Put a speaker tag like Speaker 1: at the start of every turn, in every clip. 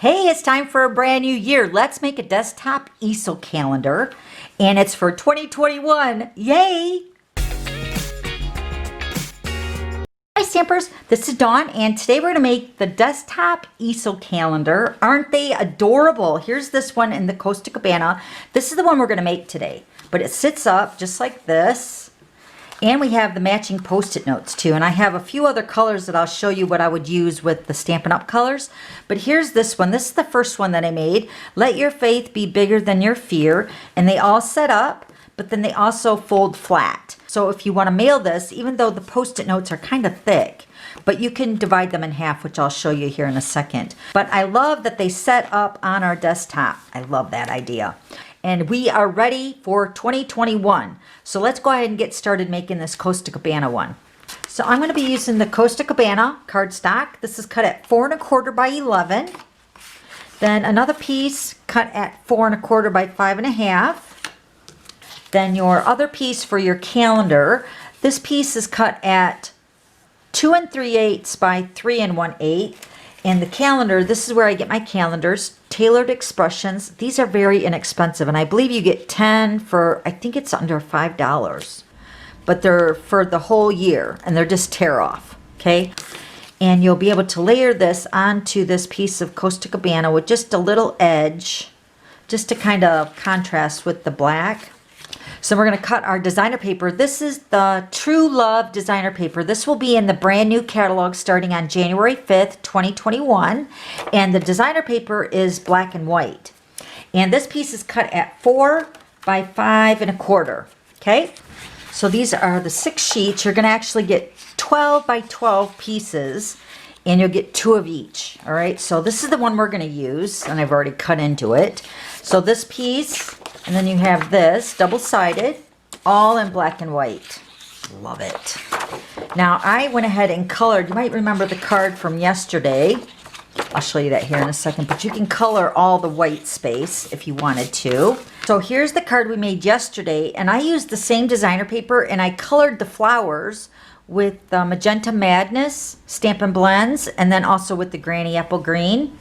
Speaker 1: Hey, it's time for a brand new year. Let's make a desktop easel calendar, and it's for 2021. Yay! Hi Stampers, this is Dawn, and today we're going to make the desktop easel calendar. Aren't they adorable? Here's this one in the Costa Cabana. This is the one we're going to make today, but it sits up just like this. And we have the matching post-it notes too. And I have a few other colors that I'll show you what I would use with the Stampin' Up colors. But here's this one. This is the first one that I made. Let your faith be bigger than your fear. And they all set up, but then they also fold flat. So if you want to mail this, even though the post-it notes are kind of thick, but you can divide them in half, which I'll show you here in a second. But I love that they set up on our desktop. I love that idea. And we are ready for 2021. So let's go ahead and get started making this Costa Cabana one. So I'm going to be using the Costa Cabana cardstock. This is cut at 4 1/4 by 11. Then another piece cut at 4 1/4 by 5 1/2. Then your other piece for your calendar. This piece is cut at 2 3/8 by 3 1/8. And the calendar, this is where I get my calendars, Tailored Expressions. These are very inexpensive, and I believe you get 10 for, I think it's under $5. But they're for the whole year, and they're just tear off, okay? And you'll be able to layer this onto this piece of Costa Cabana with just a little edge, just to kind of contrast with the black. So we're going to cut our designer paper. This is the True Love designer paper. This will be in the brand new catalog starting on January 5th, 2021. And the designer paper is black and white. And this piece is cut at 4 by 5 1/4. Okay? So these are the 6 sheets. You're going to actually get 12 by 12 pieces. And you'll get 2 of each. All right? So this is the one we're going to use. And I've already cut into it. So this piece... And then you have this, double-sided, all in black and white. Love it. Now, I went ahead and colored. You might remember the card from yesterday. I'll show you that here in a second. But you can color all the white space if you wanted to. So here's the card we made yesterday. And I used the same designer paper, and I colored the flowers with the Magenta Madness Stampin' Blends, and then also with the Granny Apple Green.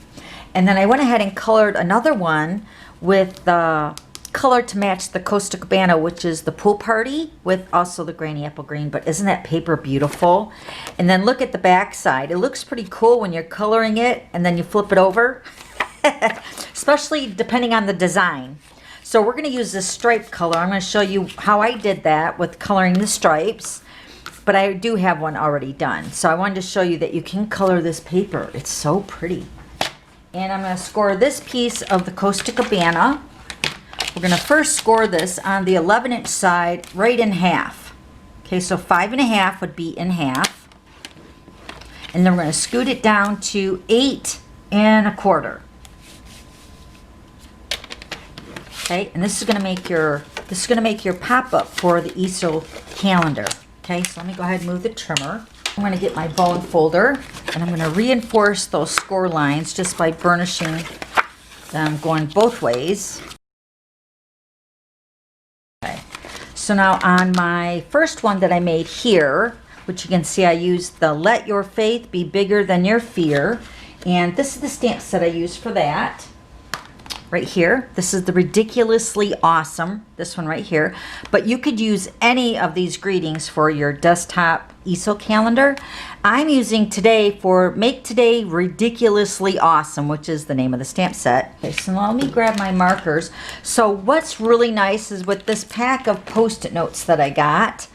Speaker 1: And then I went ahead and colored another one with the color to match the Costa Cabana, which is the Pool Party, with also the Granny Apple Green. But isn't that paper beautiful? And then look at the back side. It looks pretty cool when you're coloring it and then you flip it over, especially depending on the design. So we're going to use this stripe color. I'm going to show you how I did that with coloring the stripes, but I do have one already done. So I wanted to show you that you can color this paper. It's so pretty. And I'm going to score this piece of the Costa Cabana. We're going to first score this on the 11-inch side right in half. Okay, so 5 1/2 would be in half. And then we're going to scoot it down to 8 1/4. Okay, and this is going to make your pop-up for the easel calendar. Okay, so let me go ahead and move the trimmer. I'm going to get my bone folder, and I'm going to reinforce those score lines just by burnishing them going both ways. So now on my first one that I made here, which you can see I used the Let Your Faith Be Bigger Than Your Fear. And this is the stamp set I used for that. Right here. This is the Ridiculously Awesome. This one right here. But you could use any of these greetings for your desktop easel calendar. I'm using today for Make Today Ridiculously Awesome, which is the name of the stamp set. Okay, so let me grab my markers. So what's really nice is with this pack of post-it notes that I got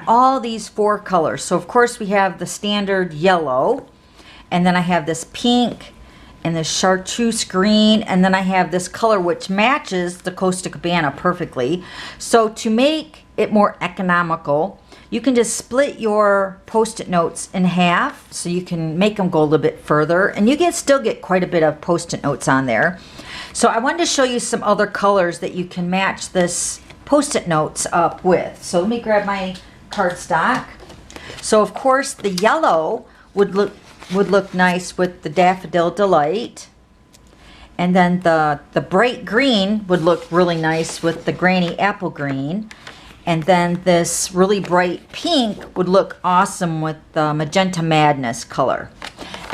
Speaker 1: all these 4 colors. So of course we have the standard yellow, and then I have this pink, and this chartreuse green, and then I have this color which matches the Costa Cabana perfectly. So to make it more economical, you can just split your post-it notes in half, so you can make them go a little bit further, and you can still get quite a bit of post-it notes on there. So I wanted to show you some other colors that you can match this post-it notes up with. So let me grab my cardstock. So of course the yellow would look nice with the Daffodil Delight. And then the bright green would look really nice with the Granny Apple Green. And then this really bright pink would look awesome with the Magenta Madness color.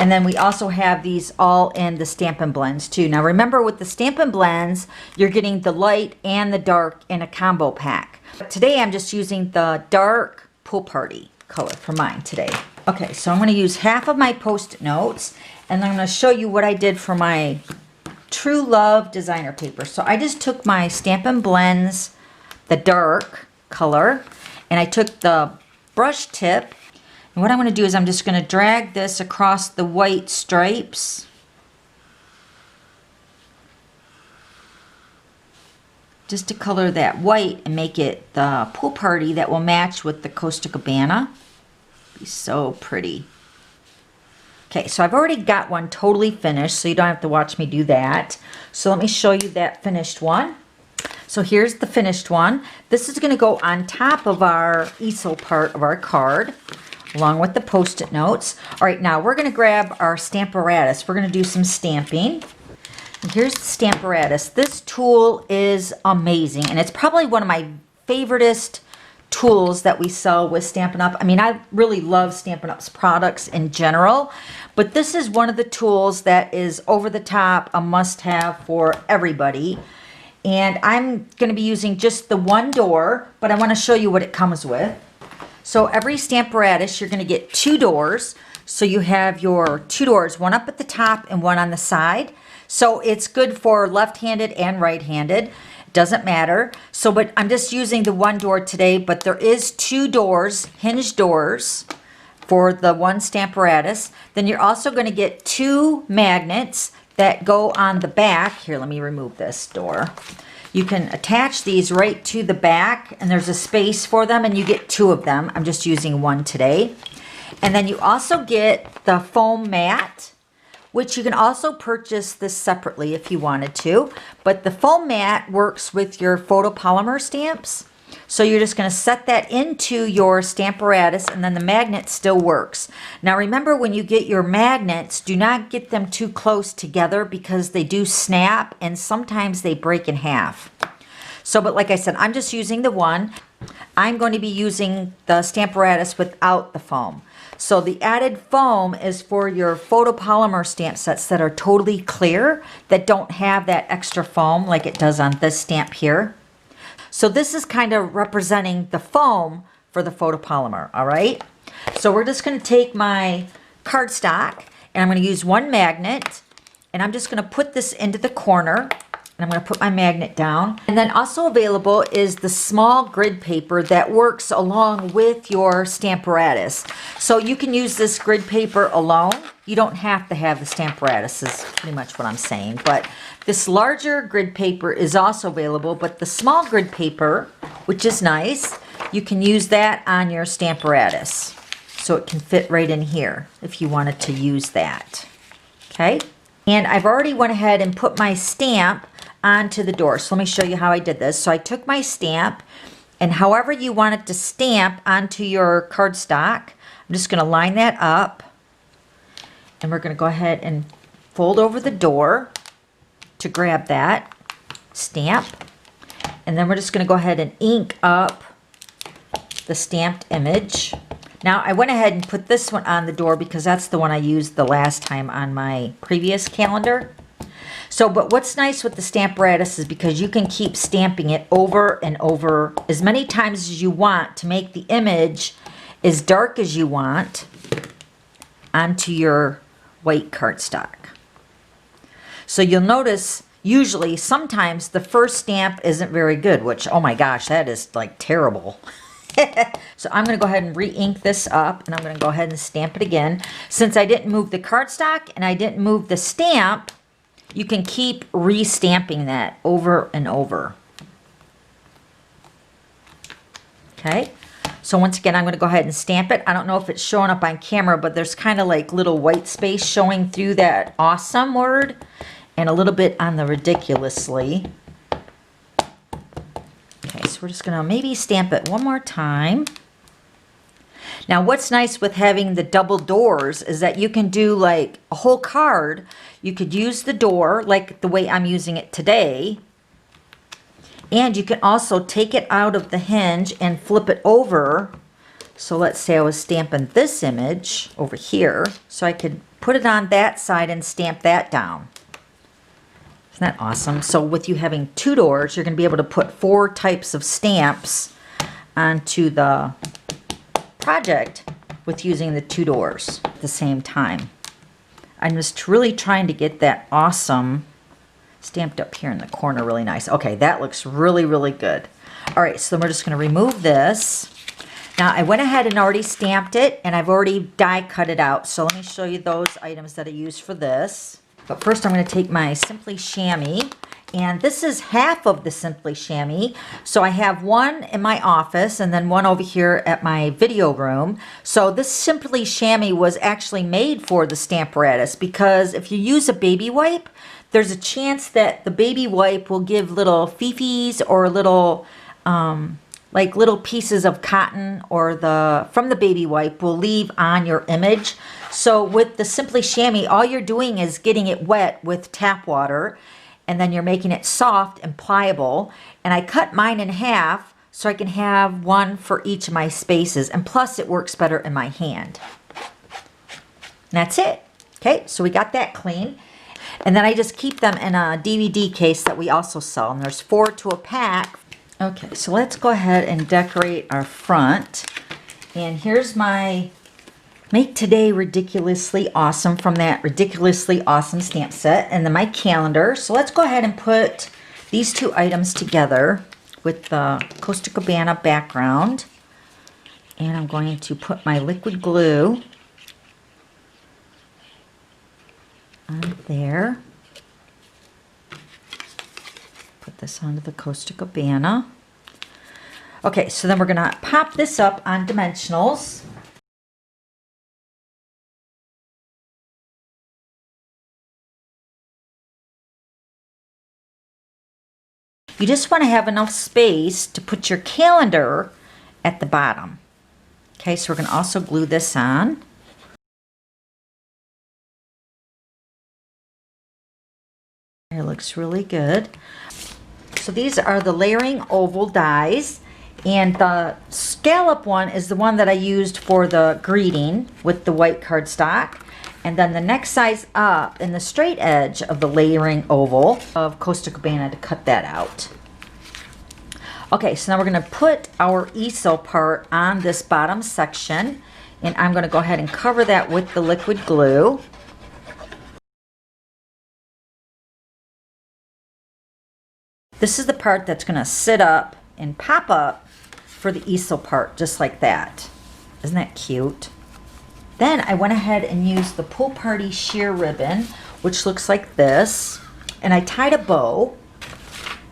Speaker 1: And then we also have these all in the Stampin' Blends too. Now remember, with the Stampin' Blends, you're getting the light and the dark in a combo pack. But today I'm just using the dark Pool Party color for mine today. Okay, so I'm going to use half of my Post-it notes, and I'm going to show you what I did for my True Love designer paper. So I just took my Stampin' Blends, the dark color, and I took the brush tip, and what I'm going to do is I'm just going to drag this across the white stripes. Just to color that white and make it the Pool Party that will match with the Costa Cabana. Be so pretty. Okay, so I've already got one totally finished, so you don't have to watch me do that. So let me show you that finished one. So here's the finished one. This is going to go on top of our easel part of our card, along with the Post-it notes. All right, now we're going to grab our stamparatus. We're going to do some stamping. And here's the stamparatus. This tool is amazing, and it's probably one of my favoriteest tools that we sell with Stampin' Up. I mean, I really love Stampin' Up's products in general, but this is one of the tools that is over the top, a must-have for everybody. And I'm going to be using just the one door, but I want to show you what it comes with. So every stamparatus, you're going to get 2 doors. So you have your 2 doors, one up at the top and one on the side. So it's good for left-handed and right-handed. Doesn't matter. So, but I'm just using the one door today, but there is 2 doors, hinged doors, for the one stamparatus. Then you're also going to get 2 magnets that go on the back. Here, let me remove this door. You can attach these right to the back, and there's a space for them, and you get 2 of them. I'm just using one today. And then you also get the foam mat, which you can also purchase this separately if you wanted to. But the foam mat works with your photopolymer stamps. So you're just going to set that into your stamparatus, and then the magnet still works. Now remember, when you get your magnets, do not get them too close together because they do snap and sometimes they break in half. So, but like I said, I'm just using the one. I'm going to be using the stamparatus without the foam. So the added foam is for your photopolymer stamp sets that are totally clear, that don't have that extra foam like it does on this stamp here. So this is kind of representing the foam for the photopolymer, all right? So we're just going to take my cardstock, and I'm going to use one magnet, and I'm just going to put this into the corner. And I'm going to put my magnet down. And then also available is the small grid paper that works along with your stamparatus. So you can use this grid paper alone. You don't have to have the stamparatus, is pretty much what I'm saying. But this larger grid paper is also available. But the small grid paper, which is nice, you can use that on your stamparatus. So it can fit right in here if you wanted to use that. Okay? And I've already went ahead and put my stamp onto the door. So let me show you how I did this. So I took my stamp, and however you want it to stamp onto your cardstock, I'm just going to line that up, and we're going to go ahead and fold over the door to grab that stamp, and then we're just going to go ahead and ink up the stamped image. Now I went ahead and put this one on the door because that's the one I used the last time on my previous calendar. So, but what's nice with the stamparatus is because you can keep stamping it over and over as many times as you want to make the image as dark as you want onto your white cardstock. So you'll notice usually sometimes the first stamp isn't very good, which, oh my gosh, that is like terrible. So I'm going to go ahead and re-ink this up, and I'm going to go ahead and stamp it again. Since I didn't move the cardstock and I didn't move the stamp, you can keep re-stamping that over and over. Okay, so once again, I'm going to go ahead and stamp it. I don't know if it's showing up on camera, but there's kind of like little white space showing through that awesome word and a little bit on the ridiculously. Okay, so we're just going to maybe stamp it one more time. Now, what's nice with having the double doors is that you can do like a whole card. You could use the door like the way I'm using it today. And you can also take it out of the hinge and flip it over. So let's say I was stamping this image over here. So I could put it on that side and stamp that down. Isn't that awesome? So with you having 2 doors, you're going to be able to put 4 types of stamps onto the project with using the 2 doors at the same time. I'm just really trying to get that awesome stamped up here in the corner really nice. Okay, that looks really, really good. All right, so then we're just going to remove this. Now, I went ahead and already stamped it, and I've already die cut it out. So let me show you those items that I used for this. But first, I'm going to take my Simply Chamois, and this is half of the Simply Chamois. So I have one in my office and then one over here at my video room. So this Simply Chamois was actually made for the Stamparatus, because if you use a baby wipe, there's a chance that the baby wipe will give little fifis or little like little pieces of cotton or from the baby wipe will leave on your image. So with the Simply Chamois, all you're doing is getting it wet with tap water, and then you're making it soft and pliable. And I cut mine in half so I can have one for each of my spaces, and plus it works better in my hand. And that's it. Okay, so we got that clean. And then I just keep them in a DVD case that we also sell, and there's 4 to a pack. Okay, so let's go ahead and decorate our front. And here's my Make Today Ridiculously Awesome from that Ridiculously Awesome stamp set, and then my calendar. So let's go ahead and put these 2 items together with the Costa Cabana background. And I'm going to put my liquid glue on there. Put this onto the Costa Cabana. Okay, so then we're going to pop this up on dimensionals. You just want to have enough space to put your calendar at the bottom. Okay, so we're going to also glue this on. It looks really good. So these are the layering oval dies, and the scallop one is the one that I used for the greeting with the white cardstock. And then the next size up in the straight edge of the layering oval of Costa Cabana to cut that out. Okay, so now we're going to put our easel part on this bottom section, and I'm going to go ahead and cover that with the liquid glue. This is the part that's going to sit up and pop up for the easel part, just like that. Isn't that cute? Then I went ahead and used the Pool Party sheer ribbon, which looks like this. And I tied a bow,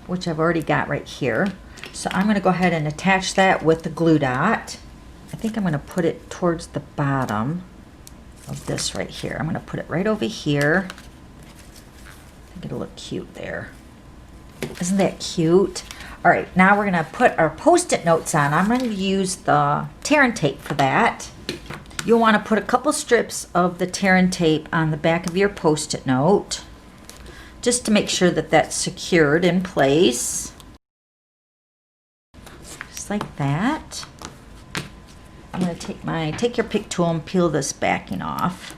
Speaker 1: which I've already got right here. So I'm going to go ahead and attach that with the glue dot. I think I'm going to put it towards the bottom of this right here. I'm going to put it right over here. I think it'll look cute there. Isn't that cute? All right, now we're going to put our Post-it notes on. I'm going to use the tear and tape for that. You'll want to put a couple strips of the tear and tape on the back of your Post-it note, just to make sure that that's secured in place. Just like that. I'm going to take your pick tool and peel this backing off.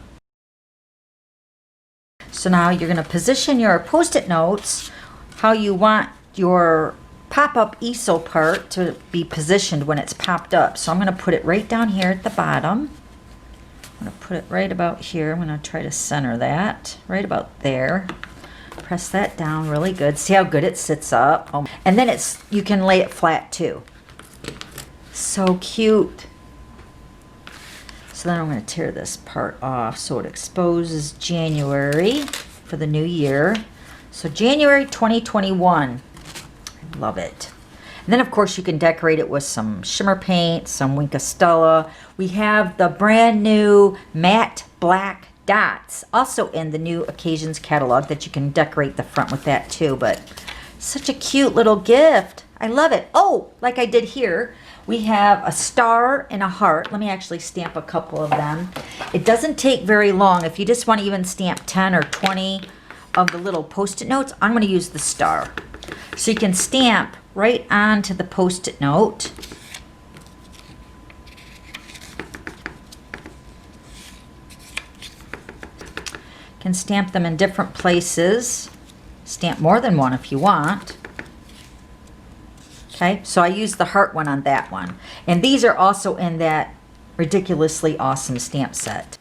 Speaker 1: So now you're going to position your Post-it notes how you want your pop-up easel part to be positioned when it's popped up. So I'm going to put it right down here at the bottom. I'm going to put it right about here. I'm going to try to center that right about there. Press that down really good. See how good it sits up. Oh, and then you can lay it flat too. So cute. So then I'm going to tear this part off so it exposes January for the new year. So January 2021. I love it. And then of course you can decorate it with some shimmer paint, some Wink of Stella. We have the brand new matte black dots also in the new Occasions catalog that you can decorate the front with that too. But such a cute little gift. I love it. Oh, like I did here, we have a star and a heart. Let me actually stamp a couple of them. It doesn't take very long. If you just want to even stamp 10 or 20 of the little Post-it notes, I'm going to use the star. So you can stamp right onto the Post-it note. Can stamp them in different places. Stamp more than one if you want. Okay, so I used the heart one on that one. And these are also in that ridiculously awesome stamp set.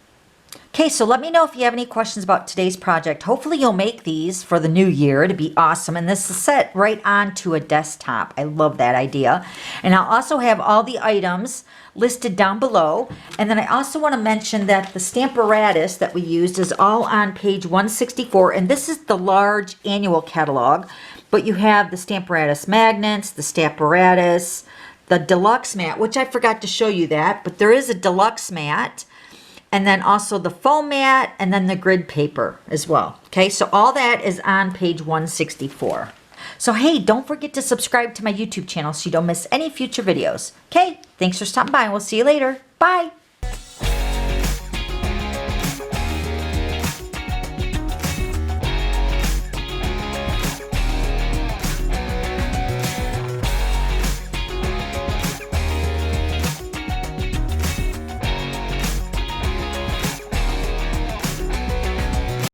Speaker 1: Okay, so let me know if you have any questions about today's project. Hopefully you'll make these for the new year to be awesome. And this is set right onto a desktop. I love that idea. And I'll also have all the items listed down below. And then I also want to mention that the stamparatus that we used is all on page 164. And this is the large annual catalog. But you have the stamparatus magnets, the stamparatus, the deluxe mat, which I forgot to show you that. But there is a deluxe mat. And then also the foam mat, and then the grid paper as well. Okay, so all that is on page 164. So hey, don't forget to subscribe to my YouTube channel so you don't miss any future videos. Okay, thanks for stopping by, and we'll see you later. Bye.